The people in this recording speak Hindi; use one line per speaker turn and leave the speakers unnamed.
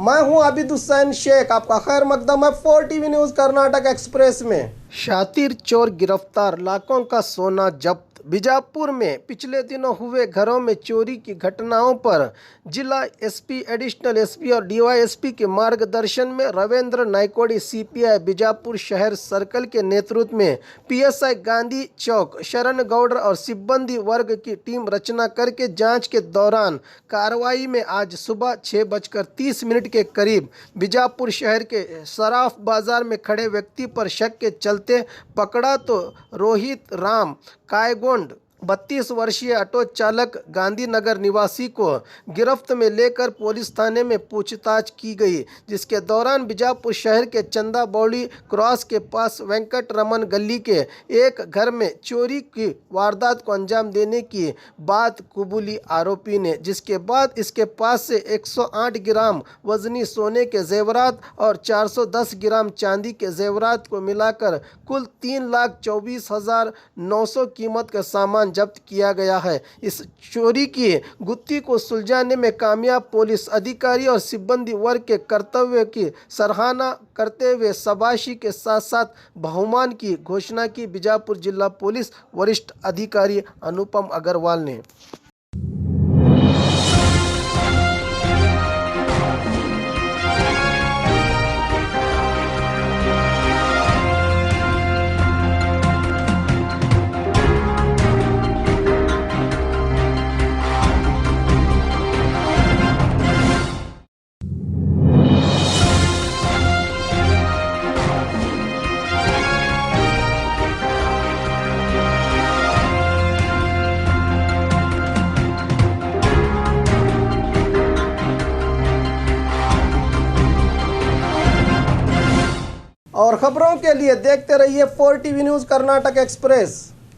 मैं हूं आबिद हुसैन शेख। आपका खैर मकदम है 4 टीवी न्यूज़ कर्नाटक एक्सप्रेस में। शातिर चोर गिरफ्तार, लाखों का सोना जब्त। बीजापुर में पिछले दिनों हुए घरों में चोरी की घटनाओं पर जिला एसपी, एडिशनल एसपी और डीवाईएसपी के मार्गदर्शन में रविंद्र नायकोडी सीपीआई बीजापुर शहर सर्कल के नेतृत्व में पीएसआई गांधी चौक, शरण गौड़ और सिब्बंदी वर्ग की टीम रचना करके जांच के दौरान कार्रवाई में आज सुबह 6:30 के करीब बीजापुर शहर के सराफ बाजार में खड़े व्यक्ति पर शक के चलते पकड़ा तो रोहित राम कायगोंड 32 वर्षीय ऑटो चालक गांधीनगर निवासी को गिरफ्त में लेकर पुलिस थाने में पूछताछ की गई, जिसके दौरान बीजापुर शहर के चंदा बौड़ी क्रॉस के पास वेंकट रमन गली के एक घर में चोरी की वारदात को अंजाम देने की बात कबूली आरोपी ने, जिसके बाद इसके पास से 108 ग्राम वजनी सोने के जेवरात और 410 ग्राम चांदी के जेवरात को मिलाकर कुल 3,24,900 कीमत का सामान जब्त किया गया है। इस चोरी की गुत्थी को सुलझाने में कामयाब पुलिस अधिकारी और सिब्बंदी वर्ग के कर्तव्य की सराहना करते हुए शाबाशी के साथ साथ बहुमान की घोषणा की बीजापुर जिला पुलिस वरिष्ठ अधिकारी अनुपम अग्रवाल ने। और खबरों के लिए देखते रहिए 4 टीवी न्यूज़ कर्नाटक एक्सप्रेस।